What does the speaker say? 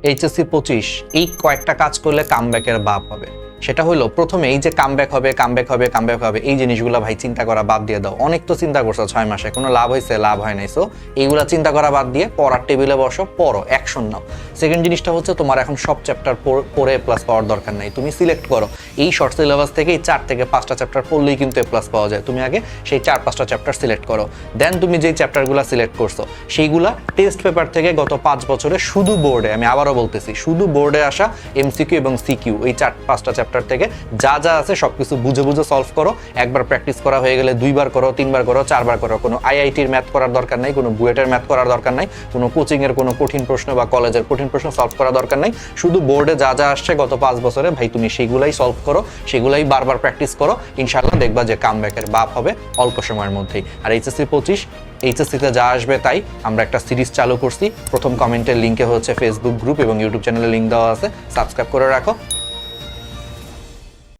HSC 25 এই কয়েকটা কাজ করলে কামব্যাকের বাপ হবে। সেটা হলো প্রথমে এই যে কামব্যাক হবে এই জিনিসগুলো ভাই চিন্তা করা বাদ দিয়ে দাও। অনেক তো চিন্তা করছো 6 মাসে, কোনো লাভ হয়েছে লাভ হয় নাই। সো এইগুলা চিন্তা করা বাদ দিয়ে পড়ার টেবিলে বসো, পড়ো, অ্যাকশন নাও। সেকেন্ড জিনিসটা হচ্ছে তোমার এখন সব চ্যাপ্টার পড়ে প্লাস পাওয়ার দরকার নাই, তুমি সিলেক্ট করো। এই শর্ট সিলেবাস থেকে এই 4 থেকে 5টা চ্যাপ্টার পড়লেই কিন্তু এ প্লাস পাওয়া যায়। তুমি আগে সেই 4-5টা চ্যাপ্টার সিলেক্ট করো, দেন তুমি যেই চ্যাপ্টারগুলো সিলেক্ট করছো সেইগুলা টেস্ট পেপার থেকে গত 5 বছরে শুধু বোর্ডে, আমি আবারও বলতেছি, শুধু বোর্ডে আসা এমসিকিউ এবং সিকিউ এই 4-5টা চ্যাপ্টার থেকে যা যা আছে সবকিছু বুঝে বুঝে সলভ করো। একবার প্র্যাকটিস করা হয়ে গেলে 2বার করো, 3বার করো, 4বার করো। কোনো আইআইটির ম্যাথ করার দরকার নাই, কোনো বুয়েটের ম্যাথ করার দরকার নাই, কোনো কোচিংয়ের কোনো কঠিন প্রশ্ন বা কলেজের কঠিন প্রশ্ন সলভ করার দরকার নাই। শুধু বোর্ডে যা যা আসছে গত 5 বছরে ভাই তুমি সেগুলাই সলভ করো, সেগুলাই বারবার প্র্যাকটিস করো। ইনশাআল্লাহ দেখবা যে কামব্যাকের বাপ হবে অল্প সময়ের মধ্যেই। আর এইচএসসি 25 এইচএসসিতে যা আসবে তাই, আমরা একটা সিরিজ চালু করছি। প্রথম কমেন্টের লিঙ্কে হচ্ছে ফেসবুক গ্রুপ এবং ইউটিউব চ্যানেলের লিঙ্ক দেওয়া আছে, সাবস্ক্রাইব করে রাখো।